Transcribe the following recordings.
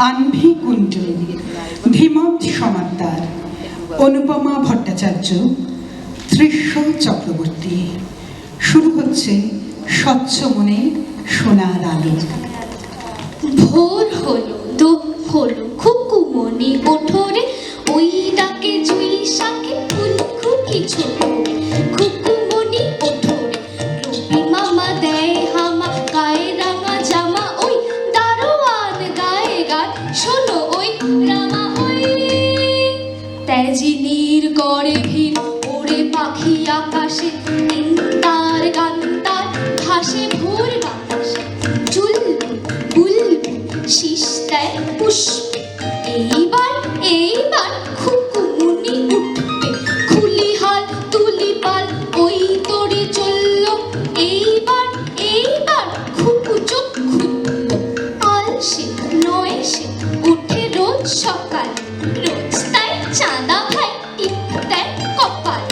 আনভি কুণ্ডু, ধীমন্ত সমাদ্দার, অনুপমা ভট্টাচার্য, তৃষ্য চক্রবর্তী। শুরু হচ্ছে স্বচ্ছ মনে সোনার আলো। ভোর হলো, দোহ হলো, খুকুমনি ওঠরে, ওই ডাকে জুই শাকে ফুলকুটি ছোট। খুকুমনি ওঠরে, রবি মামা দেয় হামা, গায়ে রাঙা জামা, ওই দারোয়ান গায়ে গান, শোনো ওই রামা ওই। তেজিনীর গড়ে ভিড়, ওরে পাখি আকাশে, তার গান তার ভাসে ভোর বাতাসে। চুল শীষ দেয় পুষ্পে, এইবার খুকুমনি উঠবে, খুলিহাল তুলিপাল ওই তোড়ে চলল। এইবার খুকু চোখ খুলল, আলসে নয় সে উঠে রোজ সকাল, রোজ তাই চাঁদা ভাই টিপ দেয় কপাল।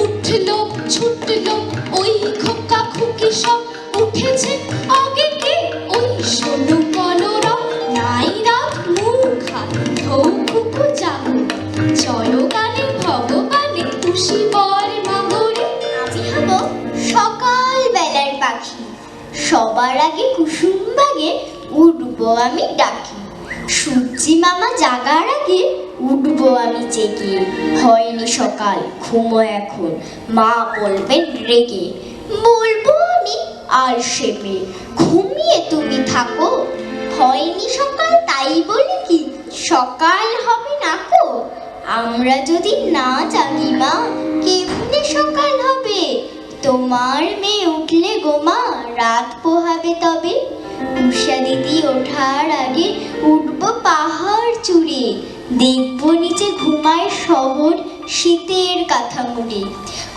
উঠলো ছুটলো ওই খোকা খুকি সব, উঠেছে আগে কে ওই শোনো কলরব। নাই রাত মুখ হাত ধৌ খুকু যাবো, চলো গানে ভগবানে খুশি বর মাগরে। আমি হব সকাল বেলার পাখি, সবার আগে কুসুম বাগে উঠবো আমি ডাকি। সূর্যি মামা জাগার আগে উঠবো আমি জেগে, হয়নি সকাল ঘুমো এখন, মা বলবেন রেগে। বলবো আমি আর সেপে, ঘুমিয়ে তুমি থাকো, হয়নি সকাল তাই বলে কি সকাল হবে না কো। আমরা যদি না জাগি মা, কেমনে সকাল হবে? তোমার মেয়ে উঠলে গোমা, রাত পোহাবে তবে। উষা দিদি ওঠার আগে উঠবো পাহাড় চূড়ে, দেখবো নিচে ঘুমায় শহর শীতের কাঁথা মুড়ে।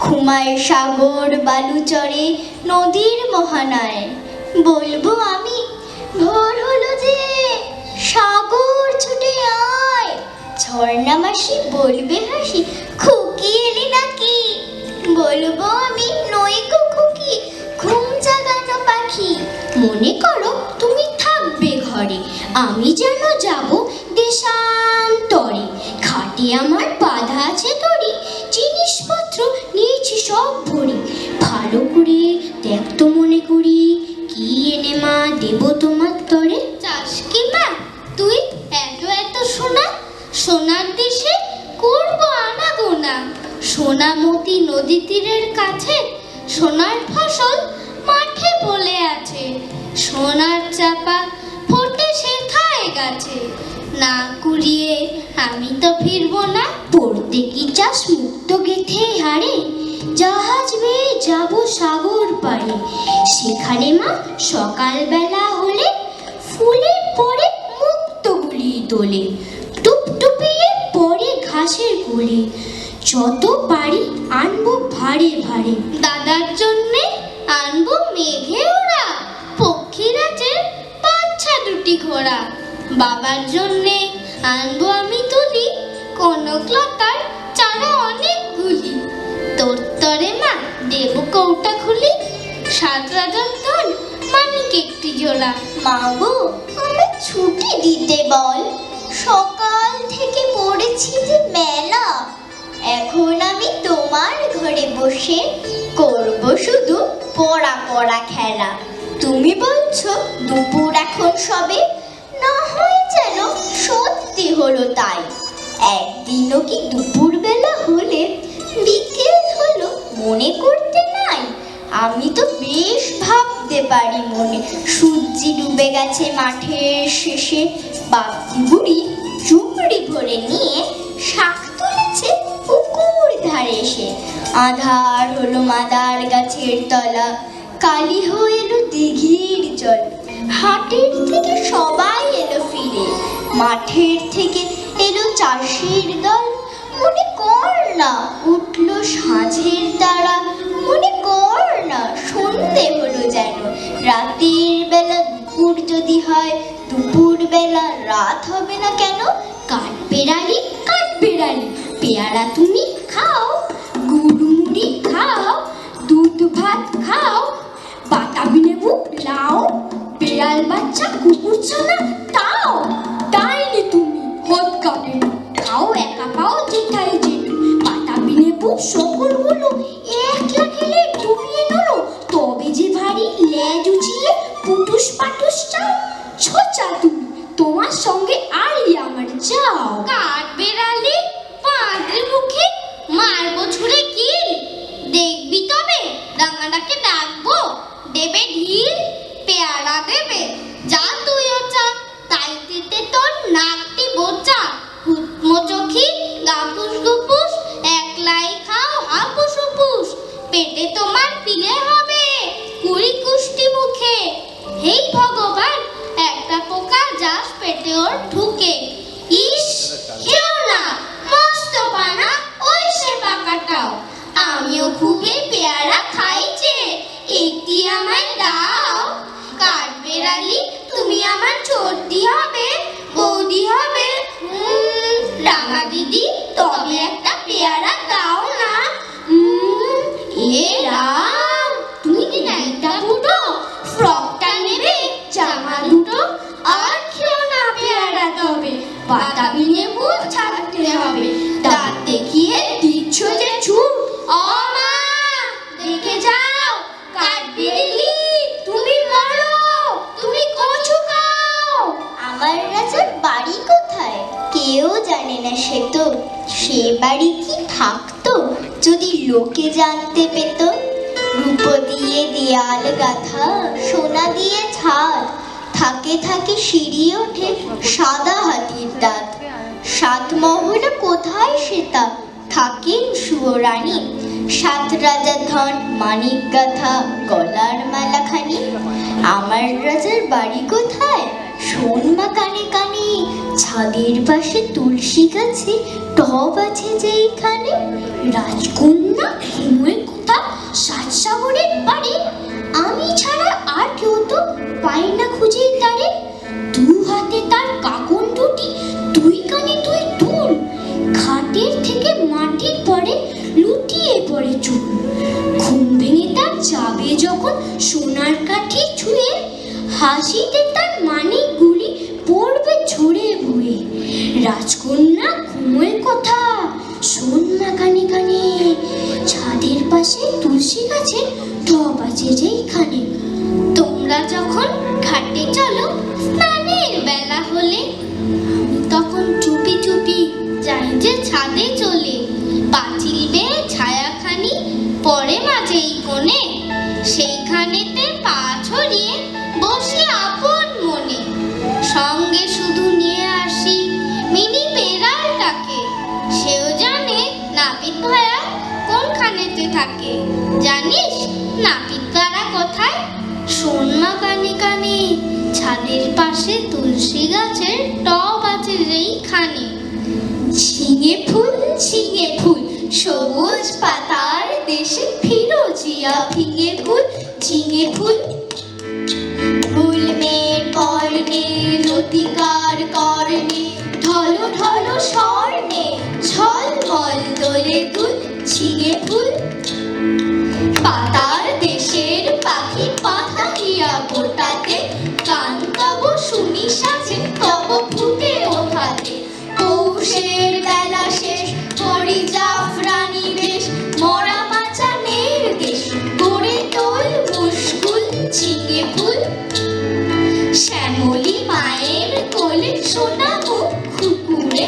ঘুমায় সাগর বালুচরে নদীর মোহনায়, বলবো আমি ভোর হলো যে সাগর ছুটে আয়। ঝর্ণা মাসি বলবে হাসি, খুকি এলি নাকি? বলবো আমি নই গো খুকি, ঘুম জাগানো পাখি। মনে করো তুমি থাকবে ঘরে, আমি যেন যাব দেশান্তরে। খাটে আমার বাঁধা আছে দড়ি, জিনিসপত্র নিয়েছি সব ভরি। ভালো করে দেখতো মনে করি, কি এনে মা দেব তোমার তরে। চাস কি মা তুই এত সোনা? সোনার দেশে করবো আনাগোনা। সোনামতি নদী তীরের কাছে, সোনার ফসল মাঠে বলে আছে। সোনার চাপা ফোটে সেথায় গাছে, না কুড়িয়ে আমি তো ফিরবো না। পড়তে কি চাস মুক্ত গেথে হারে, জাহাজ বেয়ে যাব সাগর পাড়ে। সেখানে মা সকালবেলা হলে, ফুলের পরে মুক্তগুলি তোলে। টুপটুপিয়ে পরে ঘাসের কোলে, যত পারি আনবো ভারে ভারে। দাদার জন্যে আনবো মেঘে ওরা, পক্ষীরাজের বাচ্চা দুটি ঘোড়া। বাবার জন্যে আনবো আমি তুলি, কনকলতার চারা অনেকগুলি। তোর তরে মা দেব কৌটা খুলি, 7 রাজার ধন মানিক একটি জোড়া। মা গো আমার ছুটি দিতে বল, সকাল থেকে পড়েছি যে মেলা। এখন আমি তোমার ঘরে বসে করব শুধু পড়া খেলা। তুমি বলছো দুপুর এখন সবে, না হয় যেন সত্যি হলো তাই। একদিনও কি দুপুর বেলা হলে বিকেল হলো মনে করতে নাই? আমি তো বেশ ভাবতে পারি মনে, সূর্যি ডুবে গেছে মাঠের শেষে। বাপি বুড়ি চুমড়ি ভরে নিয়ে শাক তুলেছে পুকুর ধারে এসে। আধার হলো মাদার গাছের তলা, কালি হয়ে এলো দিঘির জল। হাটের থেকে সবাই এলো ফিরে, মাঠের থেকে এলো চাষির দল। মনে কর না উঠলো সাঁঝের তারা, মনে কর না সন্ধে হলো যেন। রাতের বেলা দুপুর যদি হয়, দুপুর বেলা রাত হবে না কেন? কাঠ বেড়ালি পেয়ারা তুমি খাও, গুড় মুড়ি খাও, দুধ ভাত খাও, বাতাবি লেবু লাও, বিড়াল বাচ্চা কুকুর ছানা তাও, তাই তোমার সঙ্গে আরই আমার যাও। কাঠ বেড়ালি পাঁদরে মুখে মারবো ছুঁড়ে কিল, দেখবি তবে ডাঙাটাকে ডাকবো দেবে ঢিল, পেয়ারা দেবে যা তুইও চা, তাই দিতে তোর নাকটি বোচা, হুকমো চোখি গাপুস গুপুস, একলাই খাও হাপুস হুপুস, পেটে তোমার পিলে হবে কুড়ি কুষ্টি মুখে, হেই ভগবান একটা পোকা যাস পেটে ওর ঢুকে, ইস কেউ না মস্ত পানা ওই সে পাকাটাও, আমিও খুবই পেয়ারা খাইছে একটি আমায় দাও। কাঠ বেড়ালি তুমি আমার ছোটদি হবে বৌদি হবে, রাঙা দিদি তবে একটা পেয়ারা দাও না। এ রাম তুমি কি নাইটা দুটো ফ্রকটা নেবে জামা দুটো, আর খেও না পেয়ারা তবে বাতাবি নেবু ছাড়তে হবে, দাঁত দেখিয়ে দিচ্ছ যে ছুট, ও মা দেখে যাও কাঠ বেড়ালি তুমি মরো, তুমি কচু খাও। আমার রাজার বাড়ি কোথায় কেউ জানে না, সে তো সে বাড়ি কি থাকতো যদি লোকে জানতে পেত, রূপ দিয়ে দেয়াল গাথা সোনা দিয়ে ছাদ, থাকে থাকে সিঁড়ি ওঠে সাদা হাতির দাঁত, সাত মহলে কোথায় সেটা থাকেন সুয়োরানী, সাত রাজার ধন মানিক গাথা গলার মালাখানি, আমার রাজার বাড়ি কোথায় শোন মা কানে কানে, ছাদের পাশে তুলসী গাছে টব আছে যেইখানে, রাজকন্যা হিমুর কোথা সাত সাগরের পারে, আমি ছাড়া আর কেউ তো পাই না খুঁজে তারে, দু হাতে তার কাকন দুটি দুই কানে তুই তুল, খাটের থেকে মাটির পরে লুটিয়ে পড়ে চুল, ঘুম ভেঙে তার যাবে যখন সোনার কাঠি ছুঁয়ে, হাসিতে তার মানিকগুলি পড়বে ঝরে বয়ে, রাজকন্যা ঘুমোয় কথা শোন মা কানে কানে, ছাদের পাশে তুলসী গাছে টব আছে যেইখানে, তোমরা যখন ঘাটে চলো স্নানের বেলা হলে, আমি তখন চুপি চুপি যাই যে ছাদে চলে, পাঁচিল বেয়ে ছায়াখানি পড়ে মাঝেই কোণে, সেইখানেতে পা ছড়িয়ে বসি আপন মনে, সঙ্গে শুধু নিয়ে আসি মিনি পেরালটাকে, সেও জানে নাপিত ভায়া কোনখানেতে থাকে, জানিস নাপিত পাড়া কোথায়, শোন মা কানে কানে, ছাদের পাশে তুলসী গাছের টব আছে যেইখানে, ঝিঙে ফুল সবুজ পাতার দেশে ফিরোজিয়া ফিঙে ফুল ঝিঙে ফুল, ফুলমের কর্ণে লতিকার কর্ণে ঢলো ঢলো স্বর্ণে ঝলমল দোলে দুল ঝিঙে ফুল, পাতার দেশের পাখি পাখা দিয়া গোটাতে, গান তব শুনি সাজে তব ফুটে ওঠাতে, পৌষের বেলা শেষ করি জাফরানি বেশ, মরা মাচানের দেশ গড়ে তোল মুশকুল ঝিঙে ফুল, শ্যামলী মায়ের কোলে সোনা মুখ খুকুরে,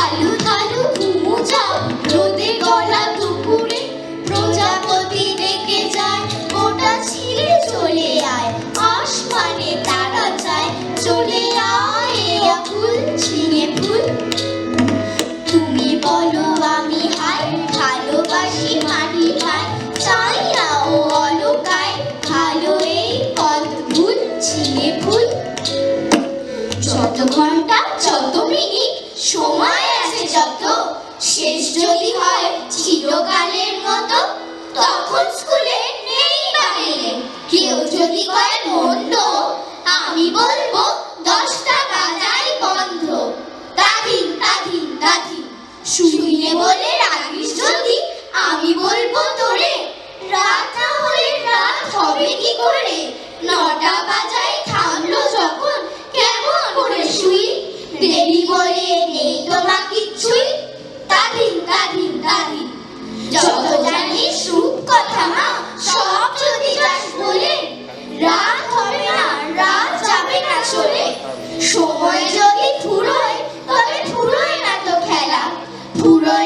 আলু থালু ঘুমু যাও রোদে গলা দুপুরে, প্রজাপতি ডেকে যায় ওটা ছিঁড়ে চলে আয়, আসমানে তারা চায় চলে আয় এ আকুল ঝিঙে ফুল, তুমি বলো আমি হাই ভালোবাসি মাটি ভাই, চাই না ও অলকায় ভালো এই অদ্ভুত ঝিঙে ফুল, যত ঘন্টা যত মিনিট সময় আছে যত, শেষ যদি হয় চিরকালের মতো, তখন স্কুলে নেই বাড়িলে কেউ যদি কয় মন্দ, আমি বলবো 10টা বাজাই বন্ধ, দাধিন দাধিন দাধিন শুইনে বলে রাখিস যদি, আমি বলবো তোরে রাত না হলে রাত হবে কি করে, 9টা বাজাই থামলো যখন কেমন করে শুই, দেরি বলে নেই তোমা কিচ্ছুই, দাধিন দাধিন দাধিন যত জানিস রূপ কথা মা সব যদি যাস বলে, রাত হবে না রাত যাবে না চলে, সময় যদি ফুরোয়